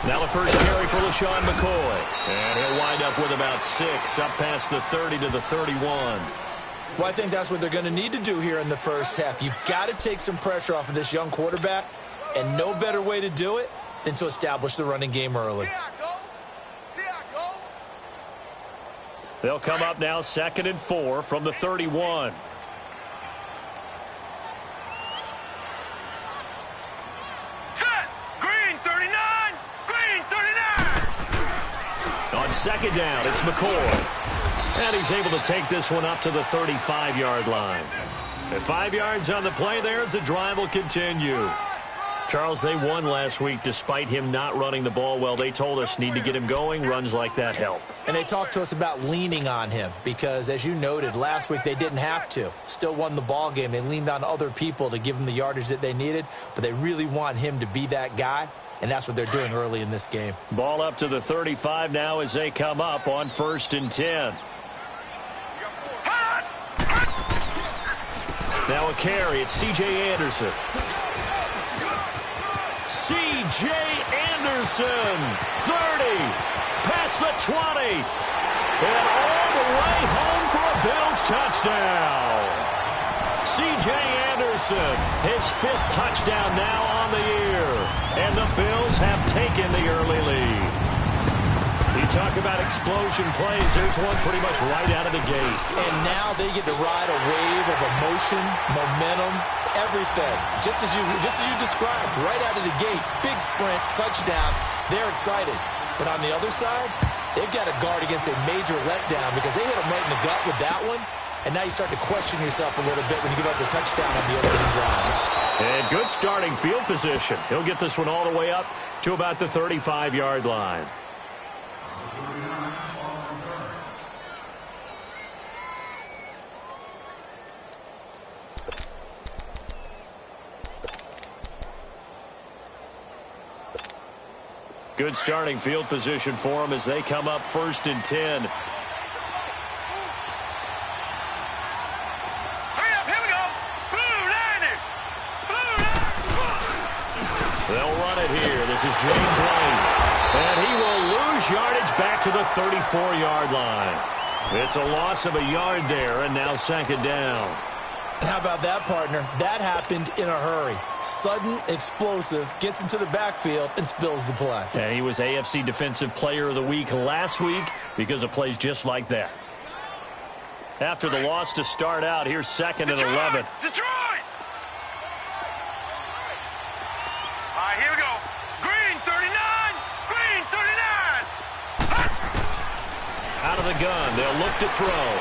Now the first carry for LaShawn McCoy. And he'll wind up with about 6, up past the 30 to the 31. Well, I think that's what they're going to need to do here in the first half. You've got to take some pressure off of this young quarterback, and no better way to do it than to establish the running game early. They'll come up now 2nd and 4 from the 31. On 2nd down, it's McCoy. And he's able to take this one up to the 35-yard line. At 5 yards on the play there as the drive will continue. Charles, they won last week despite him not running the ball well. They told us need to get him going. Runs like that help. And they talked to us about leaning on him because, as you noted, last week they didn't have to. Still won the ball game. They leaned on other people to give them the yardage that they needed, but they really want him to be that guy. And that's what they're doing early in this game. Ball up to the 35 now as they come up on 1st and 10. Now a carry. It's C.J. Anderson. C.J. Anderson, 30, past the 20, and all the way home for a Bills touchdown. C.J. Anderson, his 5th touchdown now on the year, and the Bills have taken the early lead. You talk about explosion plays, there's one pretty much right out of the gate. And now they get to ride a wave of emotion, momentum, everything. Just as you described, right out of the gate, big sprint, touchdown, they're excited. But on the other side, they've got to guard against a major letdown because they hit them right in the gut with that one. And now you start to question yourself a little bit when you give up the touchdown on the opening drive. And good starting field position. He'll get this one all the way up to about the 35-yard line. Good starting field position for them as they come up 1st and 10. They'll run it here. This is James White. And he will lose yardage back to the 34-yard line. It's a loss of a yard there, and now 2nd down. And how about that, partner? That happened in a hurry. Sudden, explosive, gets into the backfield, and spills the play. Yeah, he was AFC Defensive Player of the Week last week because of plays just like that. After the loss to start out, here's 2nd and 11. Detroit! All right, here we go. Green 39! Green 39! Out of the gun, they'll look to throw.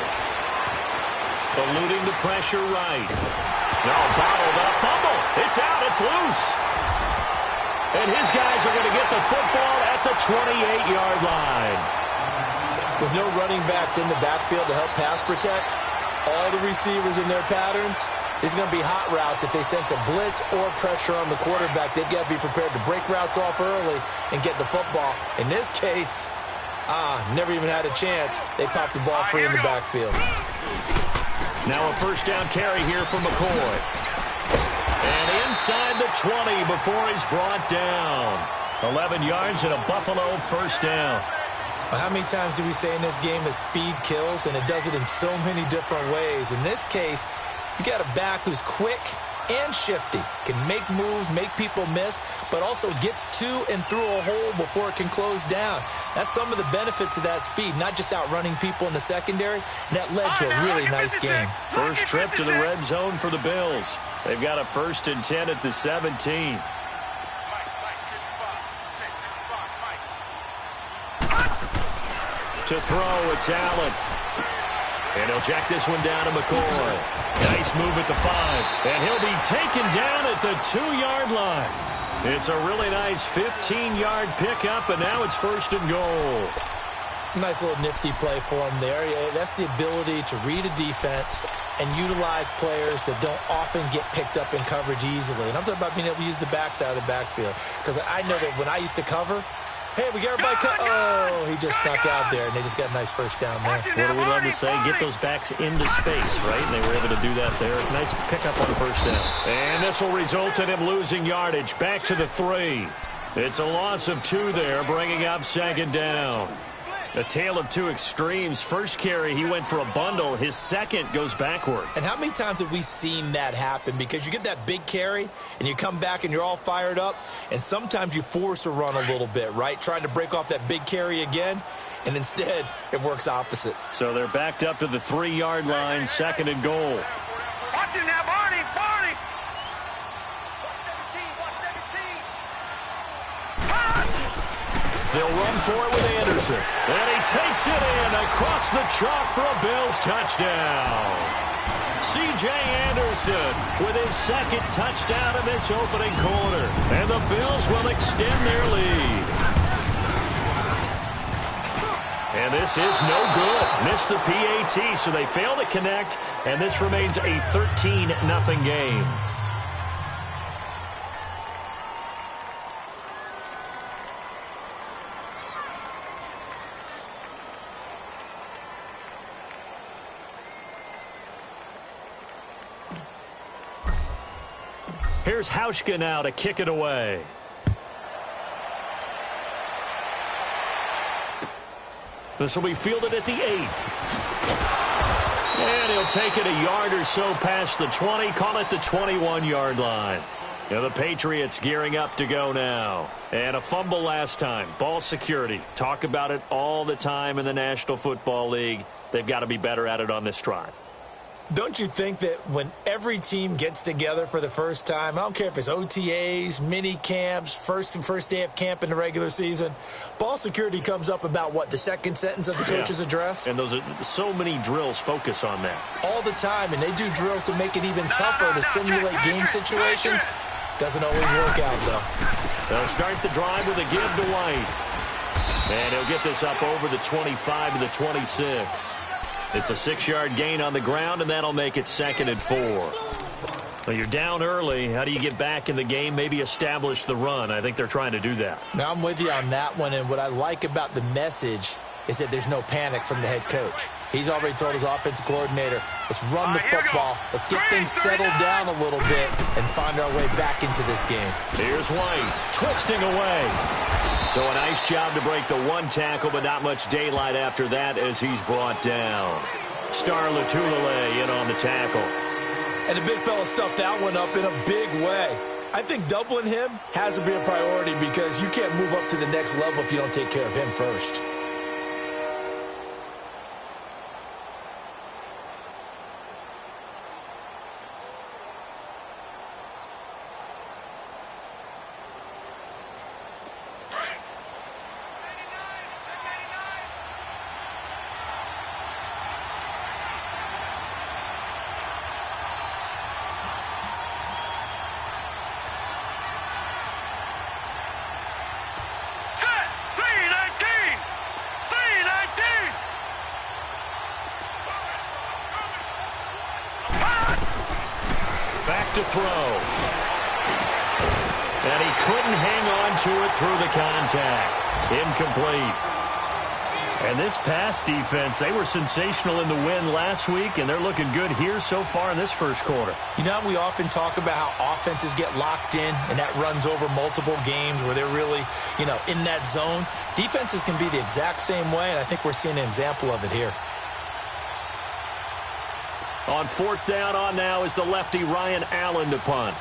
Eluding the pressure right. No, bottled up. Fumble. It's out. It's loose. And his guys are going to get the football at the 28-yard line. With no running backs in the backfield to help pass protect, all the receivers in their patterns, these are going to be hot routes. If they sense a blitz or pressure on the quarterback, they've got to be prepared to break routes off early and get the football. In this case, never even had a chance. They popped the ball free in the backfield. Now a 1st down carry here for McCoy. And inside the 20 before he's brought down. 11 yards and a Buffalo 1st down. Well, how many times do we say in this game that speed kills, and it does it in so many different ways? In this case, you got a back who's quick and shifty, can make moves, make people miss, but also gets to and through a hole before it can close down. That's some of the benefits of that speed, not just outrunning people in the secondary. And that led to a really nice game. First trip to the red zone for the Bills. They've got a 1st and 10 at the 17. To throw, it's Allen. And he'll jack this one down to McCoy. Nice move at the 5. And he'll be taken down at the 2-yard line. It's a really nice 15-yard pickup, and now it's 1st and goal. Nice little nifty play for him there. That's the ability to read a defense and utilize players that don't often get picked up in coverage easily. And I'm talking about being able to use the backs out of the backfield. Because I know that when I used to cover, hey, we got everybody cut. Oh, he just snuck out there, and they just got a nice 1st down there. What do we love to say? Get those backs into space, right? And they were able to do that there. Nice pickup on 1st down. And this will result in him losing yardage. Back to the 3. It's a loss of 2 there, bringing up second down. A tale of two extremes. First carry, he went for a bundle. His second goes backward. And how many times have we seen that happen? Because you get that big carry, and you come back and you're all fired up, and sometimes you force a run a little bit, right? Trying to break off that big carry again, and instead it works opposite. So they're backed up to the 3-yard line, second and goal. Watch him now, Barney, Barney. They'll run for it with Anderson. And he takes it in across the chalk for a Bills touchdown. C.J. Anderson with his second touchdown in this opening quarter. And the Bills will extend their lead. And this is no good. Missed the PAT, so they fail to connect. And this remains a 13-0 game. Here's Hauschka now to kick it away. This will be fielded at the 8. And he'll take it a yard or so past the 20, call it the 21-yard line. Now the Patriots gearing up to go now. And a fumble last time. Ball security. Talk about it all the time in the National Football League. They've got to be better at it on this drive. Don't you think that when every team gets together for the first time, I don't care if it's OTAs, mini camps, first day of camp in the regular season, ball security comes up about, what, the second sentence of the coach's address? And those are so many drills focus on that. All the time, and they do drills to make it even tougher to simulate game situations. Doesn't always work out, though. They'll start the drive with a give to White. And he'll get this up over the 25 to the 26. It's a 6-yard gain on the ground, and that'll make it 2nd and 4. Well, you're down early. How do you get back in the game, maybe establish the run? I think they're trying to do that. Now, I'm with you on that one, and what I like about the message is that there's no panic from the head coach. He's already told his offensive coordinator, let's run the football, let's get things settled down a little bit, and find our way back into this game. Here's White, twisting away. So a nice job to break the 1 tackle, but not much daylight after that as he's brought down. Star Latulele in on the tackle. And the big fella stuffed that one up in a big way. I think doubling him has to be a priority because you can't move up to the next level if you don't take care of him first. To throw. And he couldn't hang on to it through the contact. Incomplete. And this pass defense, they were sensational in the win last week, and they're looking good here so far in this first quarter. You know, we often talk about how offenses get locked in, and that runs over multiple games where they're really, in that zone. Defenses can be the exact same way, and I think we're seeing an example of it here. On 4th down on now is the lefty Ryan Allen to punt.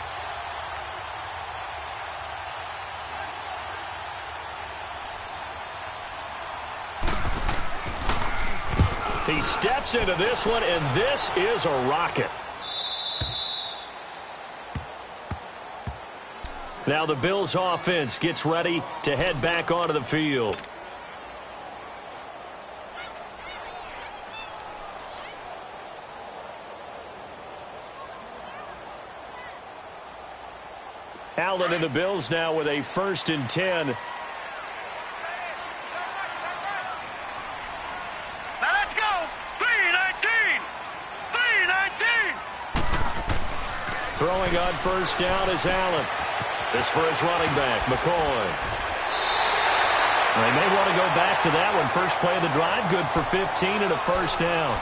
He steps into this one, and this is a rocket. Now the Bills offense gets ready to head back onto the field. Allen and the Bills now with a 1st and 10. Now let's go. 3-19. 3-19. Throwing on 1st down is Allen. This for his running back, McCoy. They may want to go back to that one. First play of the drive, good for 15 and a 1st down.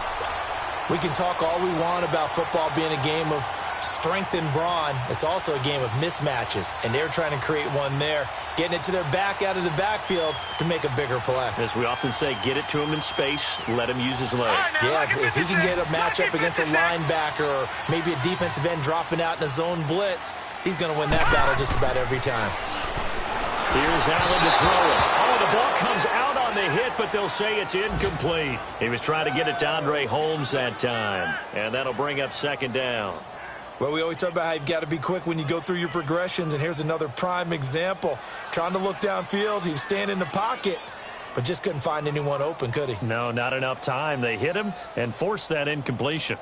We can talk all we want about football being a game of strength and brawn. It's also a game of mismatches, and they're trying to create one there, getting it to their back out of the backfield to make a bigger play. As we often say, get it to him in space, let him use his leg. Yeah, if he can get a matchup against a linebacker or maybe a defensive end dropping out in a zone blitz, he's going to win that battle just about every time. Here's Allen to throw it. Oh, the ball comes out on the hit, but they'll say it's incomplete. He was trying to get it to Andre Holmes that time, and that'll bring up second down. Well, we always talk about how you've got to be quick when you go through your progressions, and here's another prime example. Trying to look downfield, he was standing in the pocket, but just couldn't find anyone open, could he? No, not enough time. They hit him and forced that incompletion.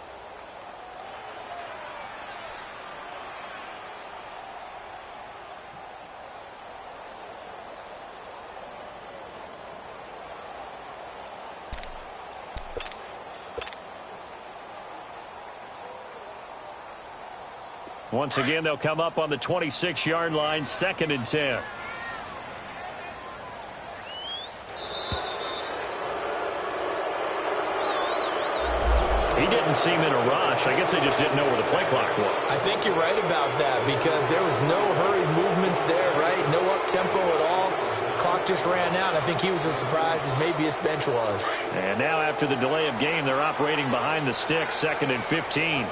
Once again, they'll come up on the 26-yard line, 2nd and 10. He didn't seem in a rush. I guess they just didn't know where the play clock was. I think you're right about that because there was no hurried movements there, right? No up-tempo at all. Clock just ran out. I think he was as surprised as maybe his bench was. And now after the delay of game, they're operating behind the sticks, 2nd and 15.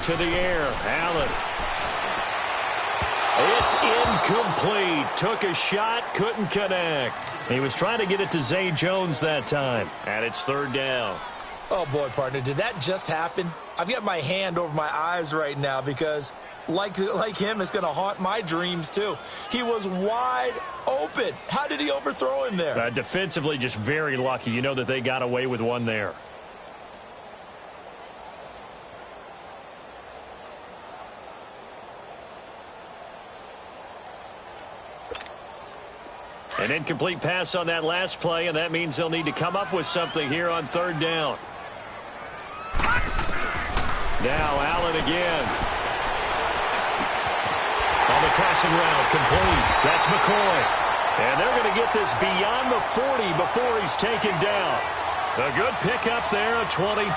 To the air, Allen. It's incomplete. Took a shot, couldn't connect. He was trying to get it to Zay Jones that time, and it's 3rd down. Oh, boy, partner, did that just happen? I've got my hand over my eyes right now because, like him, it's going to haunt my dreams, too. He was wide open. How did he overthrow him there? Defensively, just very lucky. You know that they got away with one there. An incomplete pass on that last play, and that means they'll need to come up with something here on 3rd down. Now Allen again. On the crossing route, complete. That's McCoy. And they're going to get this beyond the 40 before he's taken down. A good pickup there, a 22.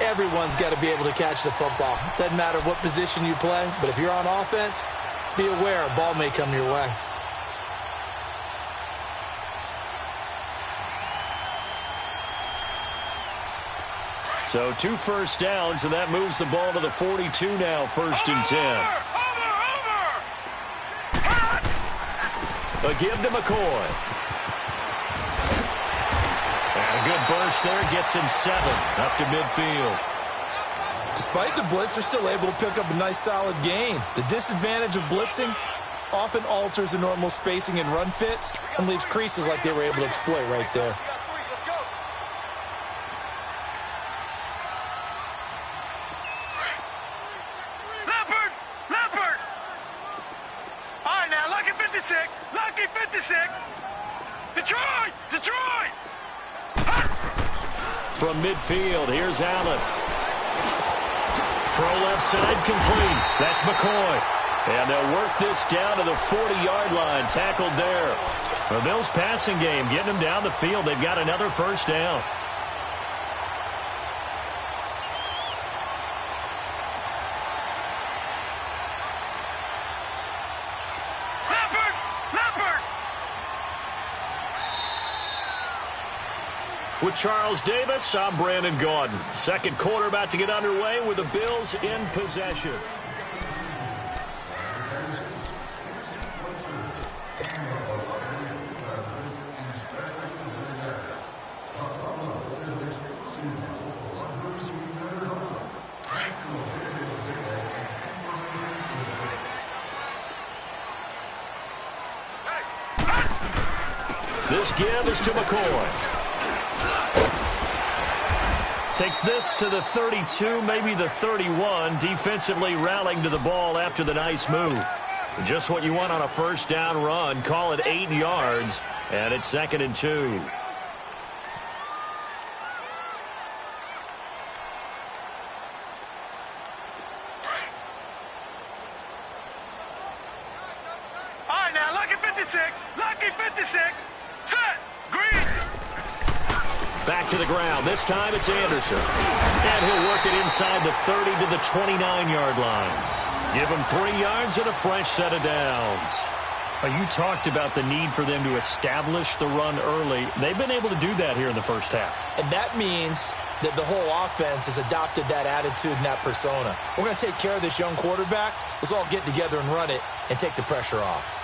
Everyone's got to be able to catch the football. Doesn't matter what position you play, but if you're on offense, be aware a ball may come your way. So 2 first downs, and that moves the ball to the 42 now, 1st and 10. A give to McCoy. And a good burst there, gets him 7 up to midfield. Despite the blitz, they're still able to pick up a nice solid gain. The disadvantage of blitzing often alters the normal spacing and run fits and leaves creases like they were able to exploit right there. Lucky 56. Detroit. From midfield, here's Allen. Throw left side, complete. That's McCoy. And they'll work this down to the 40-yard line, tackled there. The Bills' passing game, getting them down the field. They've got another 1st down. With Charles Davis, I'm Brandon Gaudin. 2nd quarter about to get underway with the Bills in possession. This give is to McCoy. Takes this to the 32, maybe the 31. Defensively rallying to the ball after the nice move. Just what you want on a 1st down run. Call it 8 yards, and it's 2nd and 2. Lucky 56. Lucky 56. Set. Green. Back to the ground. This time it's Anderson. And he'll work it inside the 30 to the 29-yard line. Give him 3 yards and a fresh set of downs. You talked about the need for them to establish the run early. They've been able to do that here in the first half. And that means that the whole offense has adopted that attitude and that persona. We're going to take care of this young quarterback. Let's all get together and run it and take the pressure off.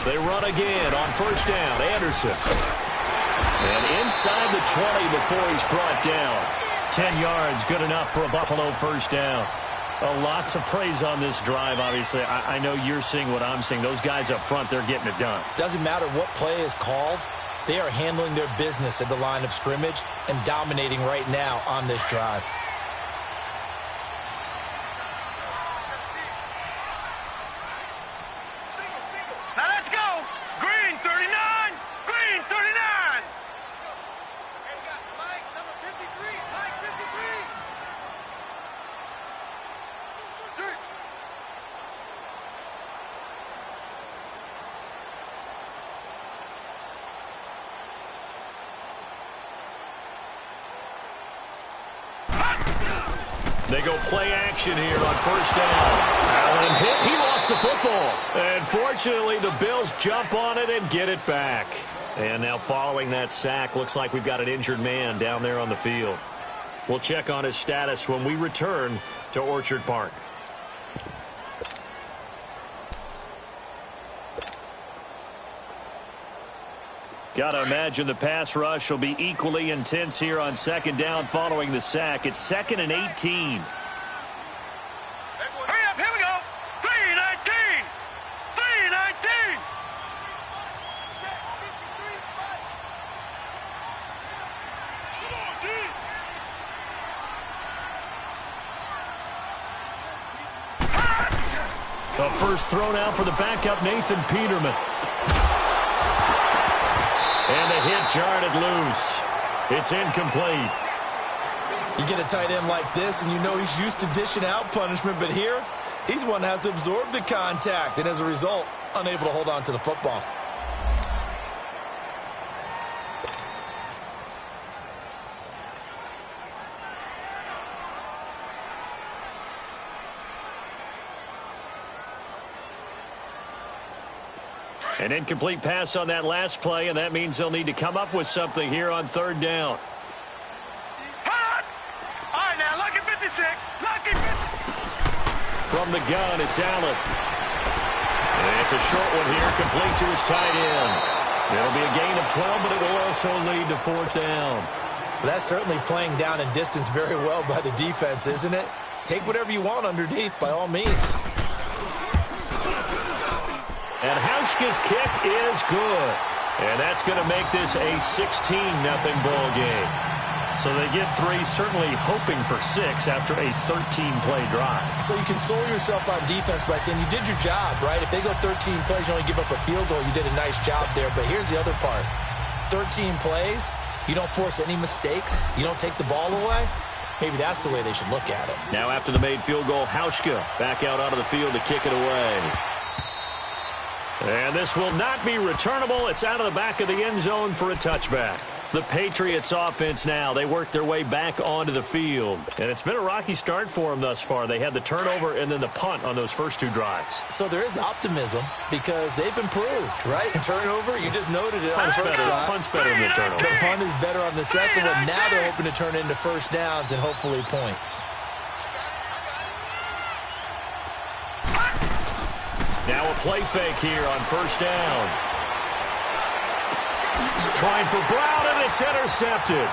They run again on first down. Anderson. And inside the 20 before he's brought down. 10 yards, good enough for a Buffalo first down. A lot to praise on this drive, obviously. I know you're seeing what I'm seeing. Those guys up front, they're getting it done. Doesn't matter what play is called. They are handling their business at the line of scrimmage and dominating right now on this drive. Now let's go. Green 39. Green 39. And we got Mike, number 53. Mike 53. Dirt. They go play action here on first down. Allen hit. He lost the football. And fortunately, the Bills jump on it and get it back. And now following that sack, looks like we've got an injured man down there on the field. We'll check on his status when we return to Orchard Park. Gotta imagine the pass rush will be equally intense here on second down following the sack. It's 2nd and 18. Hurry up. Here we go. 319. 319. Check 53. Mike. Come on, dude. The first throw now for the backup, Nathan Peterman. And the hit jarred it loose. It's incomplete. You get a tight end like this, and you know he's used to dishing out punishment, but here, he's the one that has to absorb the contact, and as a result, unable to hold on to the football. An incomplete pass on that last play, and that means they'll need to come up with something here on third down. Hot. All right, now, lucky 56. Lucky 50. From the gun, it's Allen. And it's a short one here, complete to his tight end. It'll be a gain of 12, but it will also lead to fourth down. That's certainly playing down in distance very well by the defense, isn't it? Take whatever you want underneath, by all means. And Hauschka's kick is good. And that's going to make this a 16-0 ball game. So they get 3, certainly hoping for 6 after a 13-play drive. So you console yourself on defense by saying you did your job, right? If they go 13 plays, you only give up a field goal, you did a nice job there. But here's the other part. 13 plays, you don't force any mistakes, you don't take the ball away. Maybe that's the way they should look at it. Now after the made field goal, Hauschka back out onto the field to kick it away. And this will not be returnable. It's out of the back of the end zone for a touchback. The Patriots offense now, they work their way back onto the field. And it's been a rocky start for them thus far. They had the turnover and then the punt on those first 2 drives. So there is optimism because they've improved, right? Turnover, you just noted it. Punt's better than the turnover. The punt is better on the second one. Now they're hoping to turn into first downs and hopefully points. Now a play fake here on first down. Trying for Brown, and it's intercepted.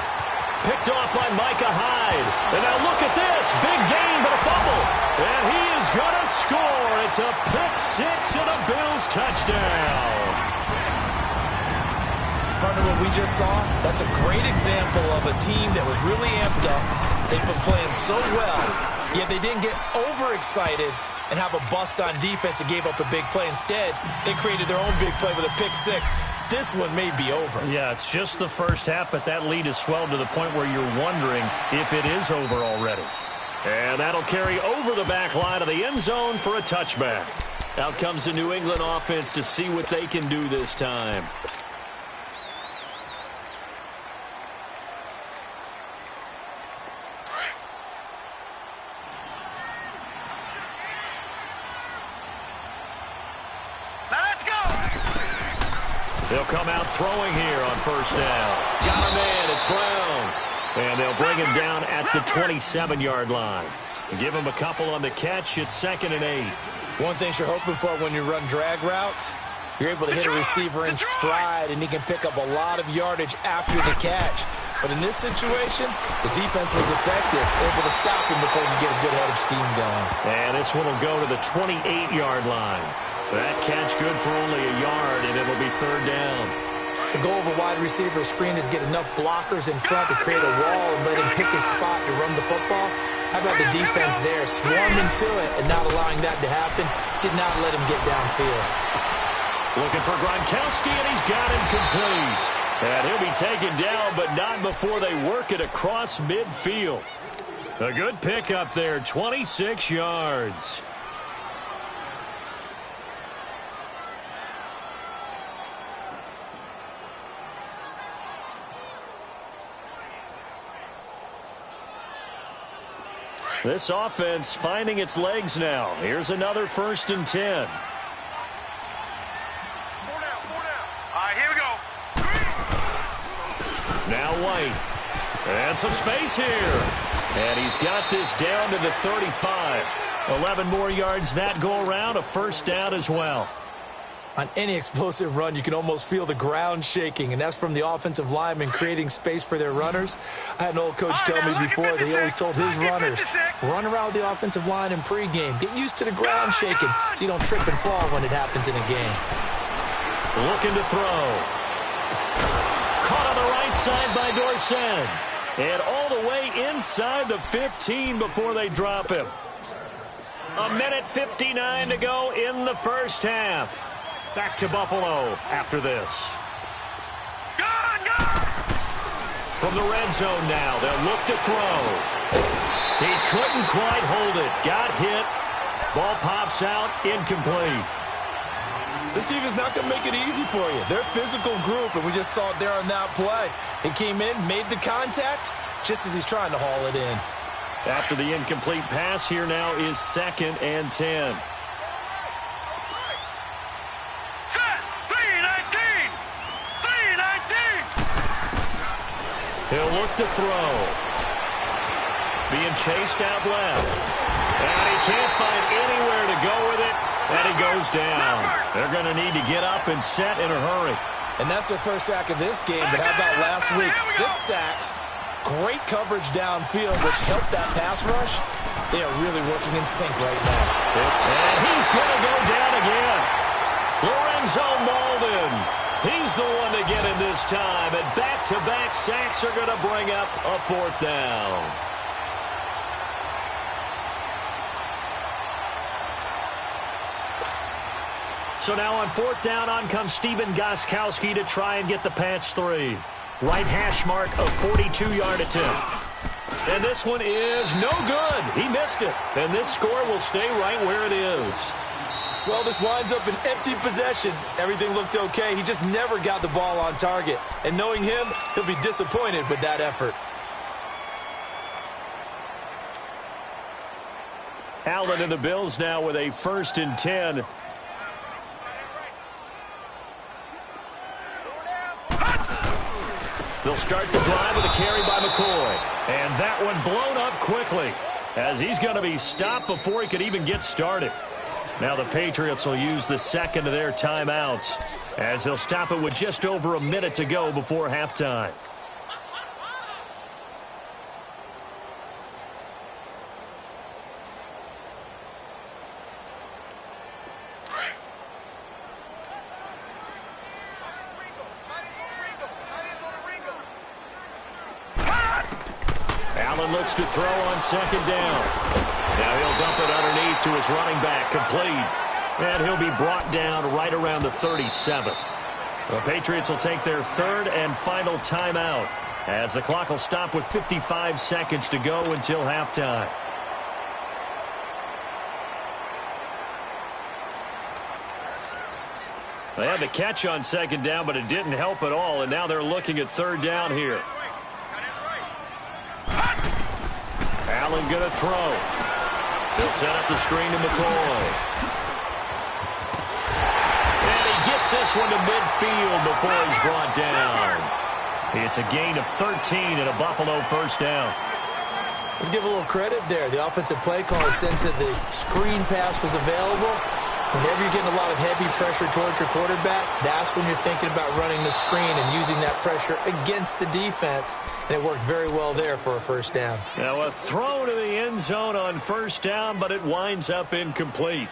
Picked off by Micah Hyde. And now look at this. Big gain, but a fumble. And he is going to score. It's a pick 6 and a Bills touchdown. just saw, that's a great example of a team that was really amped up. They've been playing so well, yet they didn't get overexcited and have a bust on defense and gave up a big play. Instead, they created their own big play with a pick six. This one may be over. Yeah, it's just the first half, but that lead has swelled to the point where you're wondering if it is over already. And that'll carry over the back line of the end zone for a touchback. Out comes the New England offense to see what they can do this time. They'll come out throwing here on first down. Got a man, it's Brown. And they'll bring him down at the 27-yard line. Give him a couple on the catch. It's 2nd and 8. One thing you're hoping for when you run drag routes, you're able to hit a receiver in stride, and he can pick up a lot of yardage after the catch. But in this situation, the defense was effective, able to stop him before he get a good head of steam going. And this one will go to the 28-yard line. That catch good for only a yard, and it'll be 3rd down. The goal of a wide receiver screen is get enough blockers in front to create a wall and let him pick his spot to run the football. How about the defense there, swarming to it and not allowing that to happen? Did not let him get downfield. Looking for Gronkowski, and he's got him complete. And he'll be taken down, but not before they work it across midfield. A good pickup there, 26 yards. This offense finding its legs now. Here's another 1st and 10. 4 down, 4 down. All right, here we go. Now White. And some space here. And he's got this down to the 35. 11 more yards that go around. A 1st down as well. On any explosive run, you can almost feel the ground shaking, and that's from the offensive linemen creating space for their runners. I had an old coach tell me before, they always told his runners, run around the offensive line in pregame. Get used to the ground shaking so you don't trip and fall when it happens in a game. Looking to throw. Caught on the right side by Dorsett. And all the way inside the 15 before they drop him. 1:59 to go in the first half. Back to Buffalo after this. From the red zone now, they'll look to throw. He couldn't quite hold it. Got hit. Ball pops out, incomplete. This team is not going to make it easy for you. They're a physical group, and we just saw it there on that play. He came in, made the contact, just as he's trying to haul it in. After the incomplete pass, here now is 2nd and 10. He'll look to throw. Being chased out left. And he can't find anywhere to go with it. And he goes down. They're going to need to get up and set in a hurry. And that's their first sack of this game. But how about last week? 6 sacks. Great coverage downfield, which helped that pass rush. They are really working in sync right now. And he's going to go down again. Lorenzo Malden. He's the one to get in this time. And back-to-back sacks are going to bring up a 4th down. So now on 4th down, on comes Stephen Gostkowski to try and get the patch 3. Right hash mark, a 42-yard attempt. And this one is no good. He missed it. And this score will stay right where it is. Well, this winds up an empty possession. Everything looked okay. He just never got the ball on target. And knowing him, he'll be disappointed with that effort. Allen and the Bills now with a 1st and 10. They'll start the drive with a carry by McCoy. And that one blown up quickly as he's going to be stopped before he could even get started. Now the Patriots will use the 2nd of their timeouts as they'll stop it with just over a minute to go before halftime. Allen looks to throw on second down. Now he'll dump it underneath to his running back, complete. And he'll be brought down right around the 37. The Patriots will take their third and final timeout as the clock will stop with 55 seconds to go until halftime. They had the catch on second down, but it didn't help at all, and now they're looking at third down here. Allen going to throw. He'll set up the screen to McCoy. And he gets this one to midfield before he's brought down. It's a gain of 13 and a Buffalo first down. Let's give a little credit there. The offensive play caller sensed that the screen pass was available. Whenever you're getting a lot of heavy pressure towards your quarterback, that's when you're thinking about running the screen and using that pressure against the defense. And it worked very well there for a first down. Now a throw to the end zone on first down, but it winds up incomplete.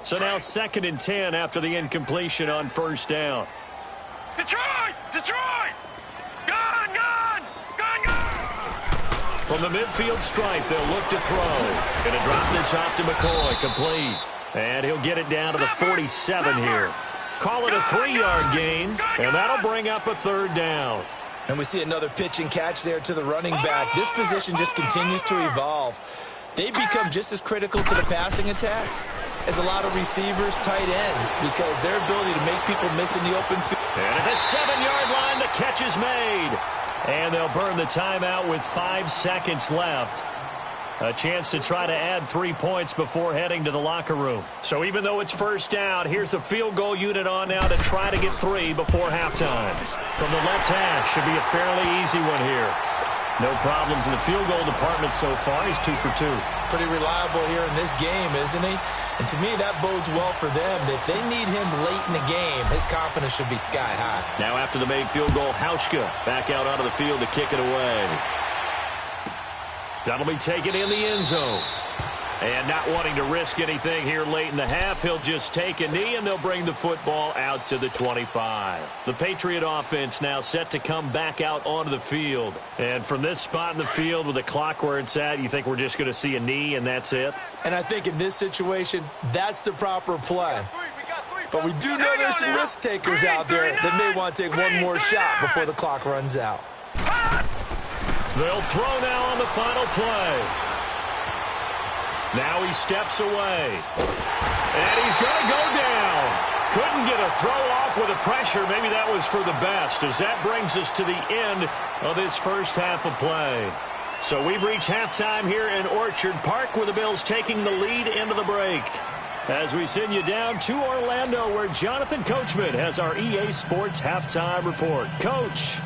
So now 2nd and 10 after the incompletion on first down. Detroit! Detroit! Gone! Gone! Gone! Gone! From the midfield stripe, they'll look to throw. Going to drop this off to McCoy, complete. And he'll get it down to the 47 here. Call it a 3-yard gain, and that'll bring up a third down. And we see another pitch and catch there to the running back. This position just continues to evolve. They become just as critical to the passing attack as a lot of receivers, tight ends, because their ability to make people miss in the open field. And at the 7-yard line, the catch is made. And they'll burn the timeout with 5 seconds left. A chance to try to add 3 points before heading to the locker room. So even though it's first down, here's the field goal unit on now to try to get 3 before halftime. From the left hash, should be a fairly easy one here. No problems in the field goal department so far. He's 2 for 2. Pretty reliable here in this game, isn't he? And to me, that bodes well for them. If they need him late in the game, his confidence should be sky high. Now after the made field goal, Hauschka back out onto the field to kick it away. That'll be taken in the end zone. And not wanting to risk anything here late in the half, he'll just take a knee, and they'll bring the football out to the 25. The Patriot offense now set to come back out onto the field. And from this spot in the field with the clock where it's at, you think we're just going to see a knee and that's it? And I think in this situation, that's the proper play. But we do know there's some risk takers out there that may want to take one more shot before the clock runs out. They'll throw now on the final play. Now he steps away. And he's going to go down. Couldn't get a throw off with the pressure. Maybe that was for the best, as that brings us to the end of this first half of play. So we've reached halftime here in Orchard Park, with the Bills taking the lead into the break. As we send you down to Orlando, where Jonathan Coachman has our EA Sports halftime report. Coach.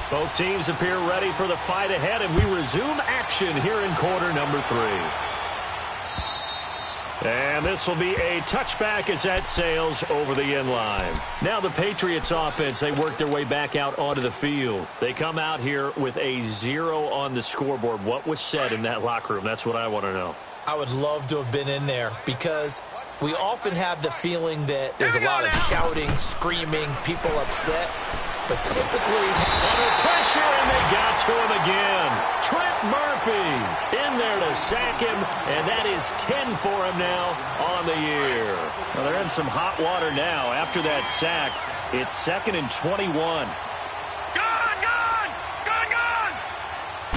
Both teams appear ready for the fight ahead, and we resume action here in quarter number 3. And this will be a touchback as that sails over the end line. Now the Patriots offense, they work their way back out onto the field. They come out here with a 0 on the scoreboard. What was said in that locker room? That's what I want to know. I would love to have been in there, because we often have the feeling that there's a lot of shouting, screaming, people upset. But typically, under pressure, and they got to him again. Trent Murphy in there to sack him, and that is 10 for him now on the year. Well, they're in some hot water now. After that sack, it's 2nd and 21. Gone! Gone! Gone!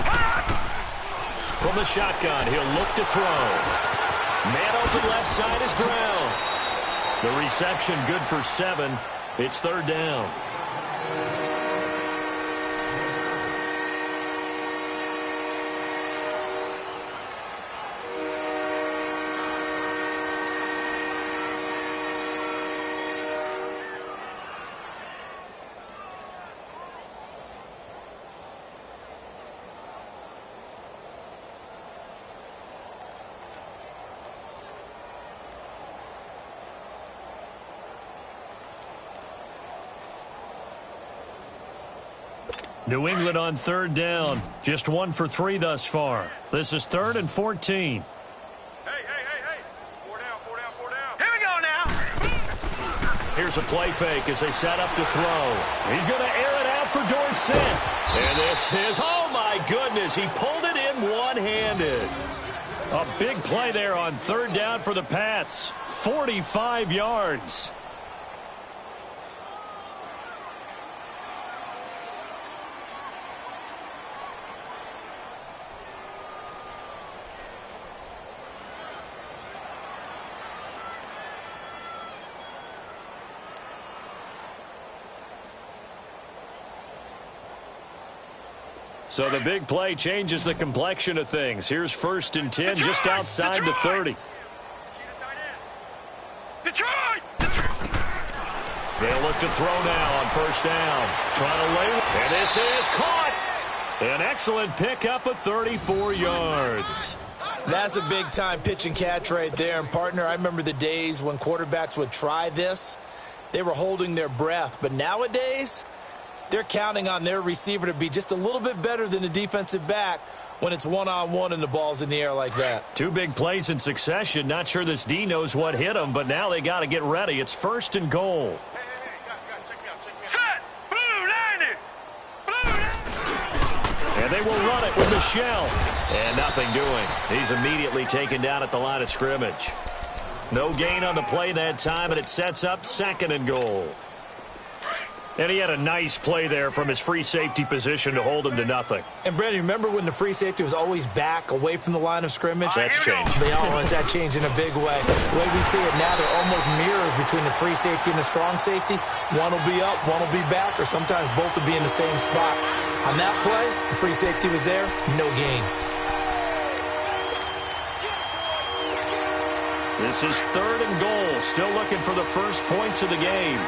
Gone! From the shotgun, he'll look to throw. Man open left side is Brown. The reception good for 7. It's third down. New England on third down. Just 1 for 3 thus far. This is 3rd and 14. Hey. 4 down. Here we go now. Here's a play fake as they set up to throw. He's going to air it out for Dorsett. And this is, oh my goodness, he pulled it in one-handed. A big play there on third down for the Pats. 45 yards. So the big play changes the complexion of things. Here's 1st and 10 just outside the 30. Detroit! They'll look to throw now on 1st down. Trying to lay. And this is caught. An excellent pickup of 34 yards. That's a big-time pitch and catch right there. And, partner, I remember the days when quarterbacks would try this. They were holding their breath. But nowadays, they're counting on their receiver to be just a little bit better than the defensive back when it's one-on-one and the ball's in the air like that. 2 big plays in succession. Not sure this D knows what hit him, but now they got to get ready. It's 1st and goal. Guys, check me out. Set! Blue 90! And they will run it with Michelle. And nothing doing. He's immediately taken down at the line of scrimmage. No gain on the play that time, and it sets up 2nd and goal. And he had a nice play there from his free safety position to hold him to nothing. And, Brandon, remember when the free safety was always back away from the line of scrimmage? That's changed. They always that changed in a big way. The way we see it now, they're almost mirrors between the free safety and the strong safety. One will be up, one will be back, or sometimes both will be in the same spot. On that play, the free safety was there, no gain. This is 3rd and goal. Still looking for the first points of the game.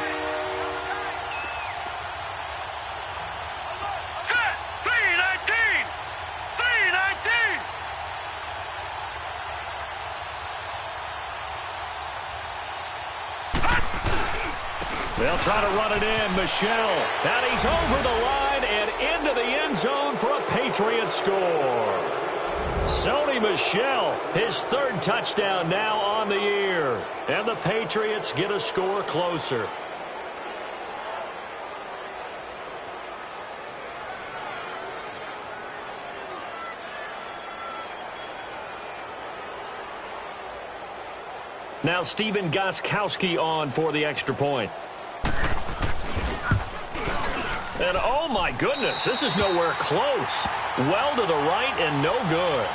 They'll try to run it in. Michelle. And he's over the line and into the end zone for a Patriot score. Sony Michel, his 3rd touchdown now on the year. And the Patriots get a score closer. Now Stephen Gostkowski on for the extra point. And oh my goodness, this is nowhere close. Well to the right and no good.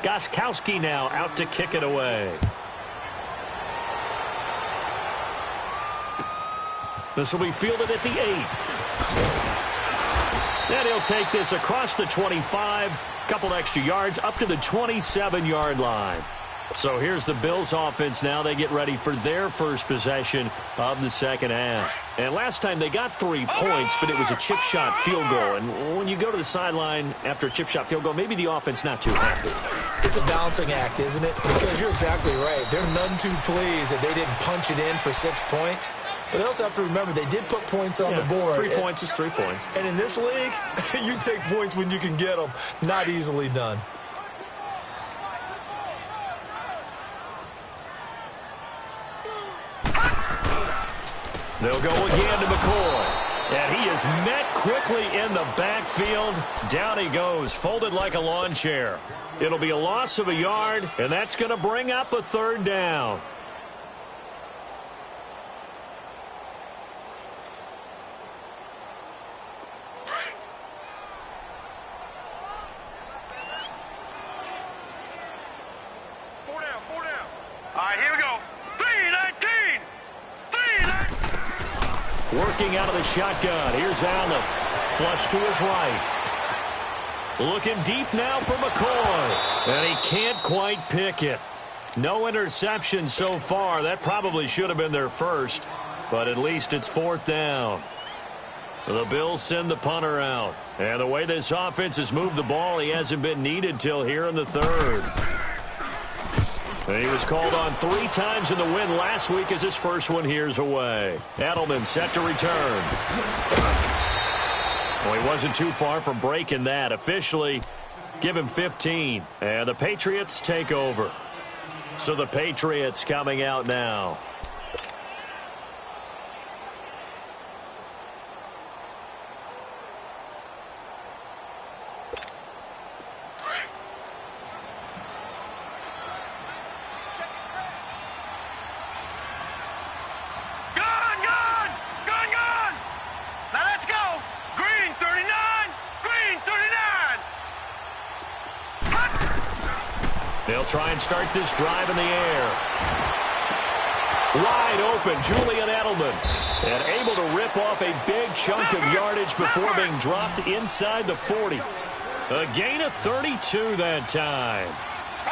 Gostkowski now out to kick it away. This will be fielded at the 8. And he'll take this across the 25, couple extra yards up to the 27-yard line. So here's the Bills offense now. They get ready for their first possession of the second half. And last time they got 3 points, but it was a chip shot field goal. And when you go to the sideline after a chip shot field goal, maybe the offense not too happy. It's a balancing act, isn't it? Because you're exactly right. They're none too pleased that they didn't punch it in for 6 points. But they also have to remember they did put points on the board. 3 points is 3 points. And in this league, you take points when you can get them. Not easily done. They'll go again to McCoy. And he is met quickly in the backfield. Down he goes, folded like a lawn chair. It'll be a loss of a yard, and that's going to bring up a 3rd down. All right, here we go. 3-19. 3-19. Working out of the shotgun. Here's Allen. Flush to his right. Looking deep now for McCoy. And he can't quite pick it. No interception so far. That probably should have been their first. But at least it's 4th down. The Bills send the punter out. And the way this offense has moved the ball, he hasn't been needed till here in the third. And he was called on 3 times in the win last week as his first one here's away. Edelman set to return. Well, he wasn't too far from breaking that. Officially, give him 15. And the Patriots take over. So the Patriots coming out now. They'll try and start this drive in the air. Wide open, Julian Edelman. And able to rip off a big chunk of yardage before being dropped inside the 40. A gain of 32 that time.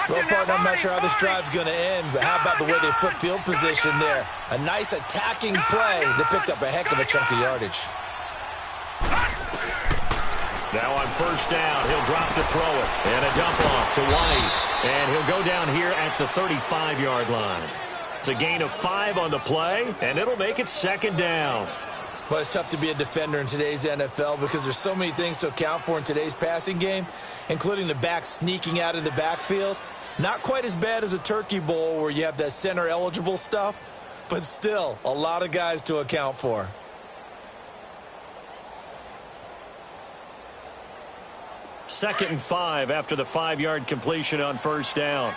Well, partner, I'm not sure how this drive's going to end, but how about the way they flip field position there? A nice attacking play that picked up a heck of a chunk of yardage. Now on first down, he'll drop to throw it. And a dump off to White. And he'll go down here at the 35-yard line. It's a gain of 5 on the play, and it'll make it second down. Well, it's tough to be a defender in today's NFL because there's so many things to account for in today's passing game, including the back sneaking out of the backfield. Not quite as bad as a turkey bowl where you have that center-eligible stuff, but still a lot of guys to account for. Second and 5 after the 5-yard completion on first down.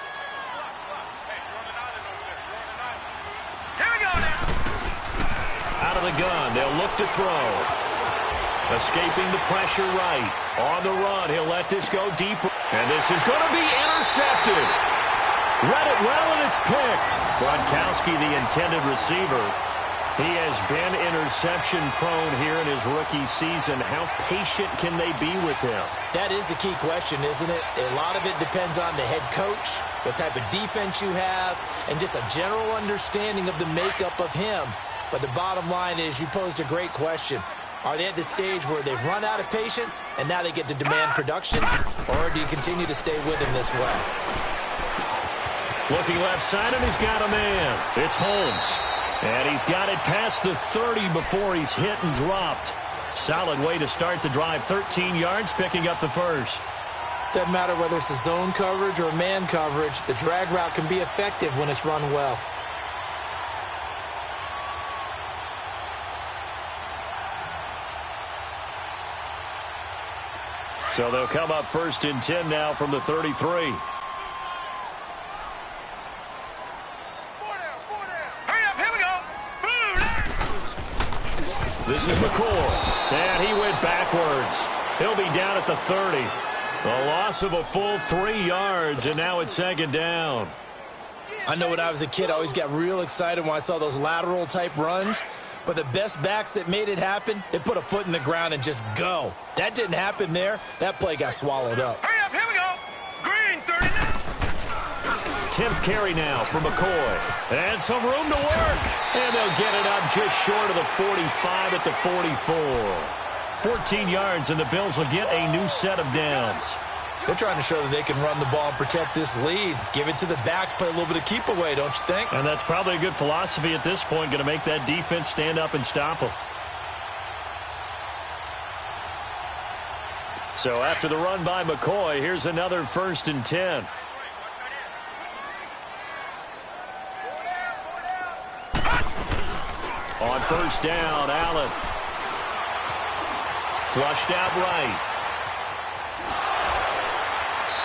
Here we go now. Out of the gun, they'll look to throw. Escaping the pressure right. On the run, he'll let this go deep. And this is going to be intercepted. Read it well, and it's picked. Gronkowski, the intended receiver. He has been interception-prone here in his rookie season. How patient can they be with him? That is the key question, isn't it? A lot of it depends on the head coach, what type of defense you have, and just a general understanding of the makeup of him. But the bottom line is you posed a great question. Are they at the stage where they've run out of patience and now they get to demand production? Or do you continue to stay with him this way? Looking left side, and he's got a man. It's Holmes. And he's got it past the 30 before he's hit and dropped. Solid way to start the drive. 13 yards, picking up the first. Doesn't matter whether it's a zone coverage or man coverage. The drag route can be effective when it's run well. So they'll come up first and 10 now from the 33. This is McCoy, and he went backwards. He'll be down at the 30. A loss of a full 3 yards, and now it's second down. I know when I was a kid, I always got real excited when I saw those lateral-type runs. But the best backs that made it happen, they put a foot in the ground and just go. That didn't happen there. That play got swallowed up. Hurry up, here we go. Green, 39. 10th carry now for McCoy. And some room to work. And they'll get it up just short of the 45 at the 44. 14 yards, and the Bills will get a new set of downs. They're trying to show that they can run the ball and protect this lead. Give it to the backs, play a little bit of keep away, don't you think? And that's probably a good philosophy at this point, going to make that defense stand up and stop them. So after the run by McCoy, here's another first and 10. On first down, Allen. Flushed out right.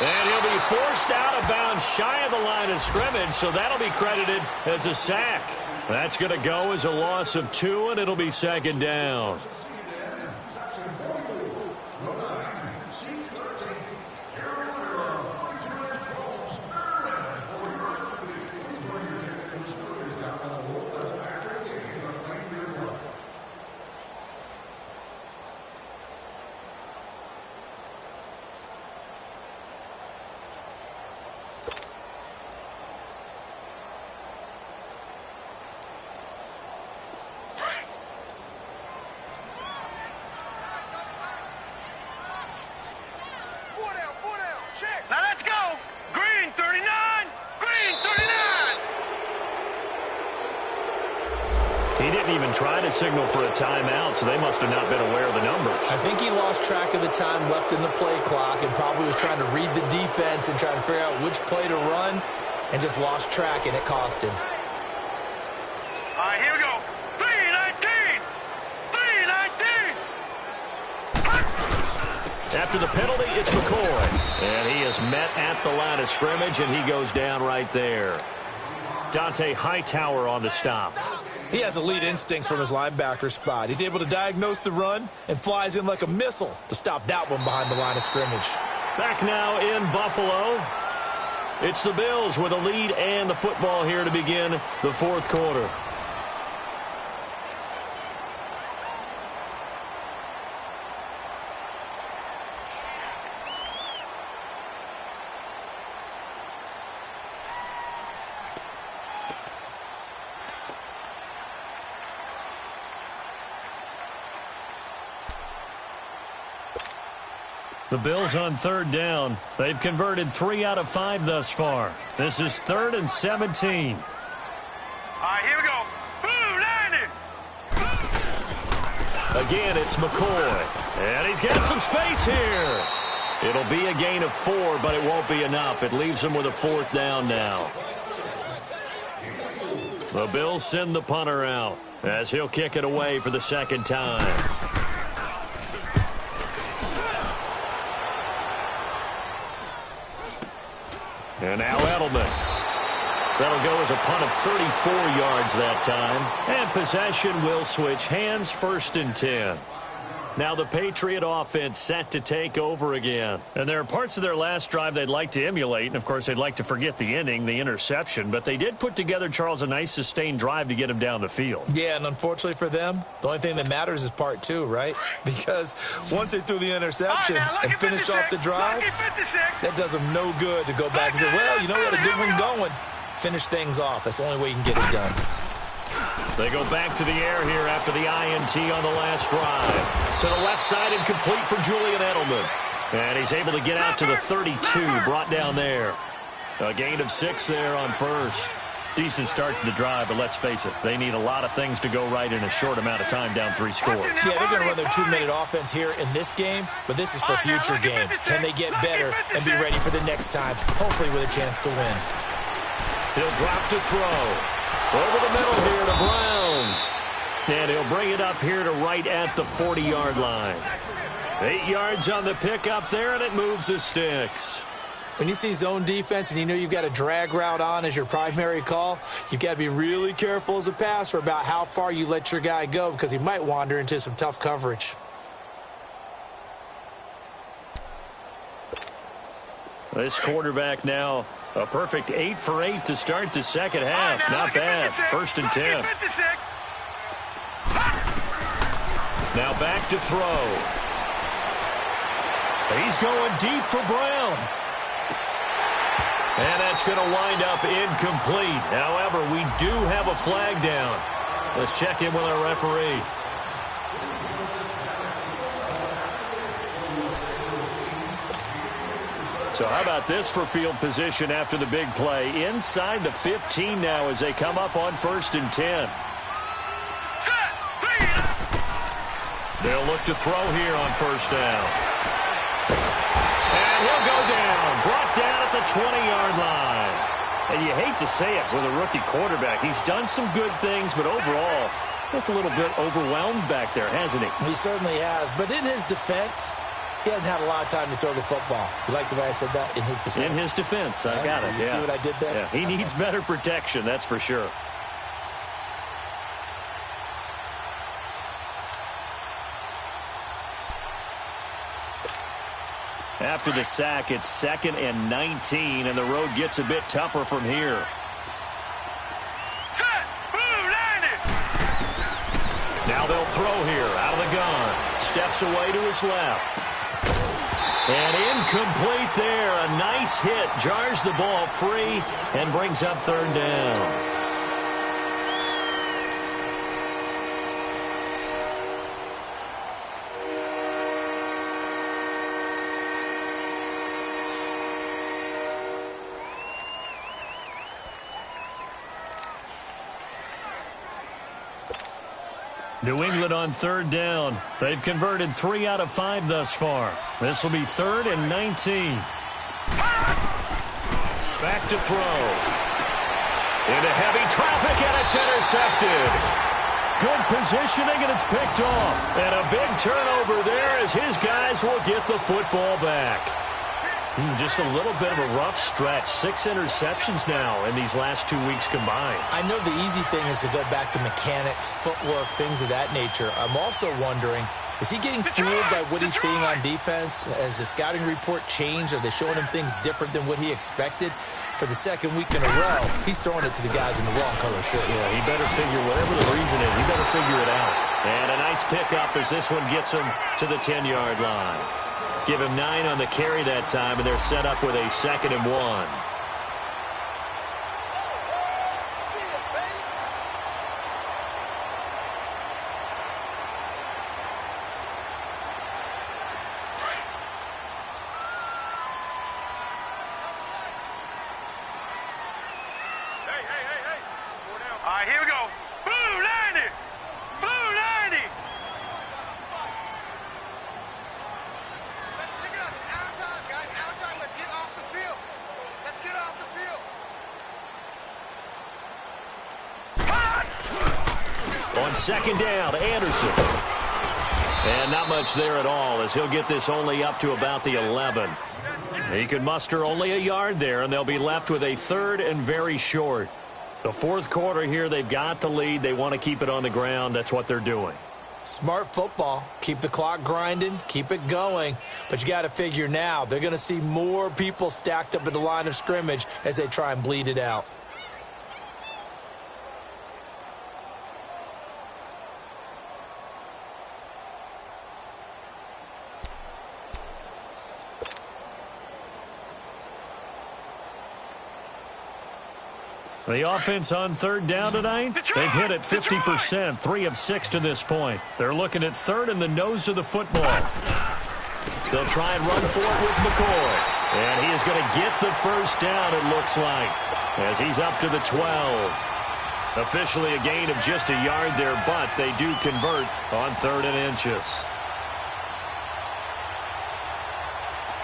And he'll be forced out of bounds shy of the line of scrimmage, so that'll be credited as a sack. That's going to go as a loss of 2, and it'll be second down. didn't even try to signal for a timeout, so they must have not been aware of the numbers. I think he lost track of the time left in the play clock and probably was trying to read the defense and trying to figure out which play to run and just lost track, and it cost him. All right, here we go. 3-19! 3-19! After the penalty, it's McCoy. And he is met at the line of scrimmage, and he goes down right there. Dante Hightower on the stop. He has elite instincts from his linebacker spot. He's able to diagnose the run and flies in like a missile to stop that one behind the line of scrimmage. Back now in Buffalo. It's the Bills with a lead and the football here to begin the fourth quarter. The Bills on third down. They've converted 3 out of 5 thus far. This is 3rd and 17. All right, here we go. Blue 90! Again, it's McCoy. And he's got some space here. It'll be a gain of 4, but it won't be enough. It leaves him with a 4th down now. The Bills send the punter out as he'll kick it away for the second time. And now Edelman. That'll go as a punt of 34 yards that time. And possession will switch hands, 1st and 10. Now the Patriot offense set to take over again. And there are parts of their last drive they'd like to emulate. And, of course, they'd like to forget the ending, the interception. But they did put together, Charles, a nice sustained drive to get him down the field. Yeah, and unfortunately for them, the only thing that matters is part 2, right? Because once they threw the interception and finished off the drive, that does them no good to go back and say, well, you know, we had a good one going. Finish things off. That's the only way you can get it done. They go back to the air here after the INT on the last drive. To the left side and complete for Julian Edelman. And he's able to get out to the 32, brought down there. A gain of 6 there on first. Decent start to the drive, but let's face it, they need a lot of things to go right in a short amount of time, down 3 scores. Yeah, they're going to run their 2-minute offense here in this game, but this is for future games. Can they get better and be ready for the next time, hopefully with a chance to win? He'll drop to throw. Over the middle here to Brown. And he'll bring it up here to right at the 40-yard line. 8 yards on the pickup there, and it moves the sticks. When you see zone defense and you know you've got a drag route on as your primary call, you've got to be really careful as a passer about how far you let your guy go because he might wander into some tough coverage. This quarterback now a perfect 8 for 8 to start the second half. Not bad. 1st and 10. Now back to throw. He's going deep for Brown. And that's going to wind up incomplete. However, we do have a flag down. Let's check in with our referee. So how about this for field position after the big play? Inside the 15 now as they come up on 1st and 10. They'll look to throw here on 1st down. And he'll go down. Brought down at the 20-yard line. And you hate to say it with a rookie quarterback. He's done some good things, but overall, looked a little bit overwhelmed back there, hasn't he? He certainly has. But in his defense, he hasn't had a lot of time to throw the football. You like the way I said that? In his defense. In his defense. I got it. You see what I did there? Yeah. He needs better protection, that's for sure. After the sack, it's 2nd and 19, and the road gets a bit tougher from here. Now they'll throw here out of the gun. Steps away to his left. And incomplete there. A nice hit. Jars the ball free and brings up 3rd down. New England on third down. They've converted 3 out of 5 thus far. This will be 3rd and 19. Back to throw. Into heavy traffic, and it's intercepted. Good positioning, and it's picked off. And a big turnover there as his guys will get the football back. Just a little bit of a rough stretch. 6 interceptions now in these last 2 weeks combined. I know the easy thing is to go back to mechanics, footwork, things of that nature. I'm also wondering, is he getting fooled by what he's seeing on defense? Has the scouting report changed? Are they showing him things different than what he expected? For the second week in a row, he's throwing it to the guys in the wrong color shirts. Yeah, he better figure, whatever the reason is, he better figure it out. And a nice pickup as this one gets him to the 10-yard line. Give him 9 on the carry that time, and they're set up with a 2nd and 1. All right, here we go. Blue 90. Blue 90. Let's pick it up. It's our time, guys. Our time. Let's get off the field. Let's get off the field. On 2nd down, Anderson. And not much there at all as he'll get this only up to about the 11. He could muster only a yard there, and they'll be left with a 3rd and very short. The 4th quarter here, they've got the lead. They want to keep it on the ground. That's what they're doing. Smart football. Keep the clock grinding. Keep it going. But you got to figure now, they're going to see more people stacked up at the line of scrimmage as they try and bleed it out. The offense on 3rd down tonight, they've hit it 50%, 3 of 6 to this point. They're looking at 3rd in the nose of the football. They'll try and run for it with McCoy. And he is going to get the first down, it looks like, as he's up to the 12. Officially a gain of just a yard there, but they do convert on 3rd and inches.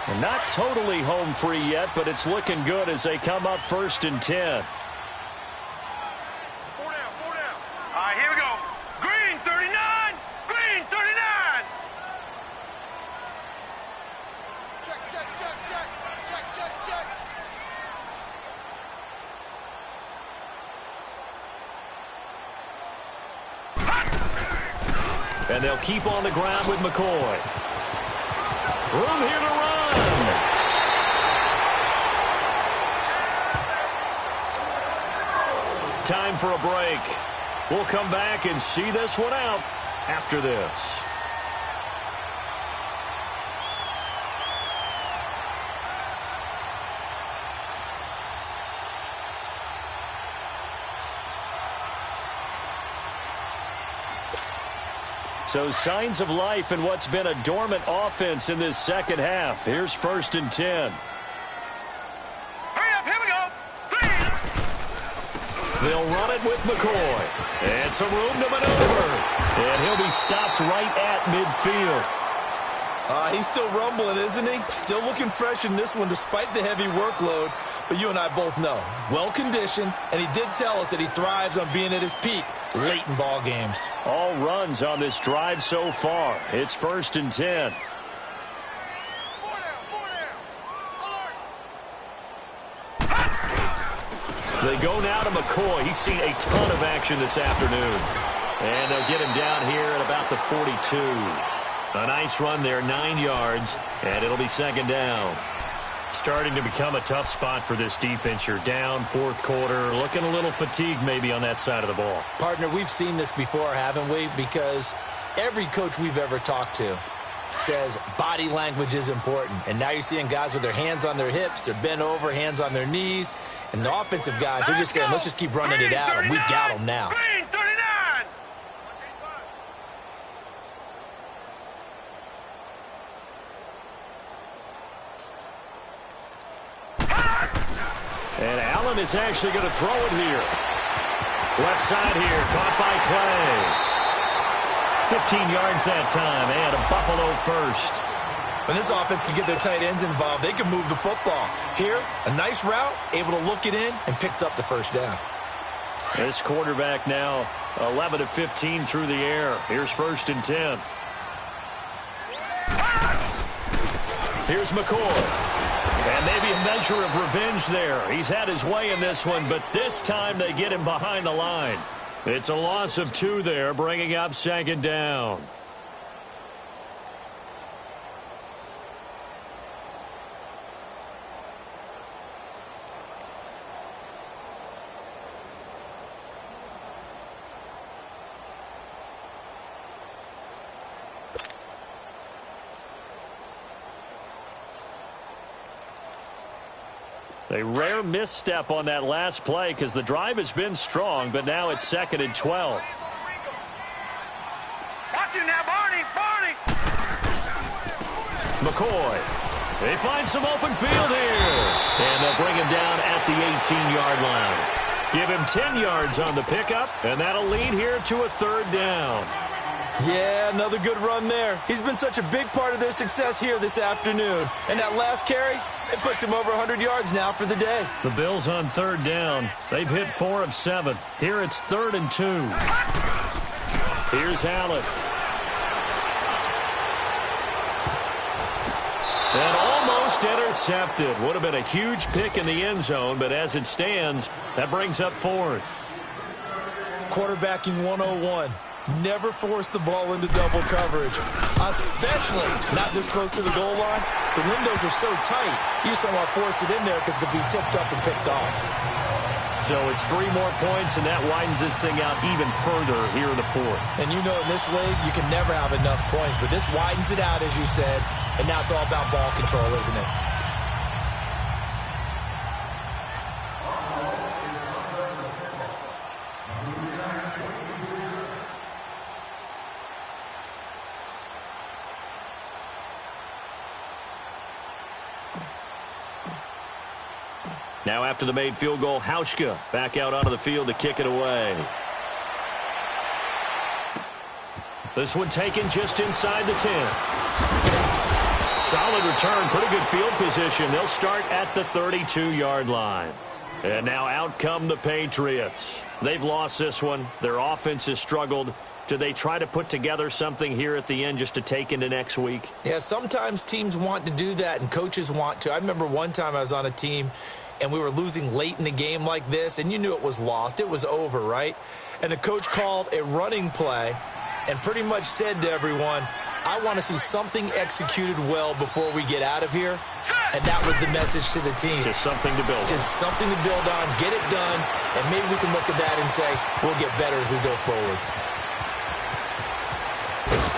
And not totally home free yet, but it's looking good as they come up 1st and 10. And they'll keep on the ground with McCoy. Room here to run. Time for a break. We'll come back and see this one out after this. So signs of life in what's been a dormant offense in this second half. Here's 1st and 10. Hurry up, here we go. 3. They'll run it with McCoy. And some room to maneuver. And he'll be stopped right at midfield. He's still rumbling, isn't he? Still looking fresh in this one despite the heavy workload. But you and I both know, well-conditioned, and he did tell us that he thrives on being at his peak late in ball games. All runs on this drive so far. It's 1st and 10. 4 down. Alert. They go now to McCoy. He's seen a ton of action this afternoon. And they'll get him down here at about the 42. A nice run there, 9 yards, and it'll be 2nd down. Starting to become a tough spot for this defense. You're down 4th quarter, looking a little fatigued maybe on that side of the ball. Partner, we've seen this before, haven't we? Because every coach we've ever talked to says body language is important. And now you're seeing guys with their hands on their hips, they're bent over, hands on their knees. And the offensive guys are just saying, let's just keep running it out, and we've got them now. Green 39. And Allen is actually going to throw it here. Left side here, caught by Clay. 15 yards that time, and a Buffalo first. When this offense can get their tight ends involved, they can move the football. Here, a nice route, able to look it in, and picks up the first down. This quarterback now 11 of 15 through the air. Here's 1st and 10. Here's McCoy. And maybe a measure of revenge there. He's had his way in this one, but this time they get him behind the line. It's a loss of 2 there, bringing up 2nd down. A rare misstep on that last play because the drive has been strong, but now it's 2nd and 12. Watch him now, Barney! Barney! McCoy. They find some open field here. And they'll bring him down at the 18-yard line. Give him 10 yards on the pickup, and that'll lead here to a 3rd down. Yeah, another good run there. He's been such a big part of their success here this afternoon. And that last carry, it puts him over 100 yards now for the day. The Bills on 3rd down. They've hit 4 of 7. Here it's 3rd and 2. Here's Allen. And almost intercepted. Would have been a huge pick in the end zone, but as it stands, that brings up 4th. Quarterbacking 101. Never force the ball into double coverage, especially not this close to the goal line. The windows are so tight, you just don't want to force it in there because it could be tipped up and picked off. So it's 3 more points, and that widens this thing out even further here in the 4th. And you know in this league, you can never have enough points, but this widens it out, as you said, and now it's all about ball control, isn't it? Now after the made field goal, Hauschka back out onto the field to kick it away. This one taken just inside the 10. Solid return, pretty good field position. They'll start at the 32-yard line. And now out come the Patriots. They've lost this one. Their offense has struggled. Do they try to put together something here at the end just to take into next week? Yeah, sometimes teams want to do that and coaches want to. I remember one time I was on a team and we were losing late in the game like this, and you knew it was lost. It was over, right? And the coach called a running play and pretty much said to everyone, I want to see something executed well before we get out of here. And that was the message to the team. Just something to build on. Just something to build on, get it done, and maybe we can look at that and say, we'll get better as we go forward.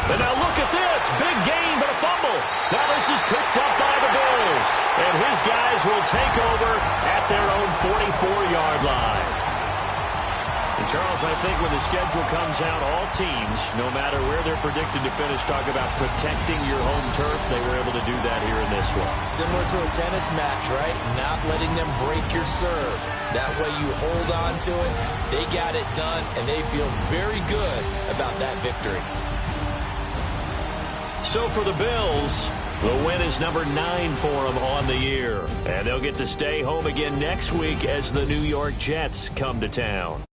And now look at this. Big gain, but a fumble. Now this is picked up by the Bills. And his guys will take over at their own 44-yard line. And Charles, I think when the schedule comes out, all teams, no matter where they're predicted to finish, talk about protecting your home turf. They were able to do that here in this one. Similar to a tennis match, right? Not letting them break your serve. That way you hold on to it. They got it done, and they feel very good about that victory. So for the Bills, the win is number 9 for them on the year. And they'll get to stay home again next week as the New York Jets come to town.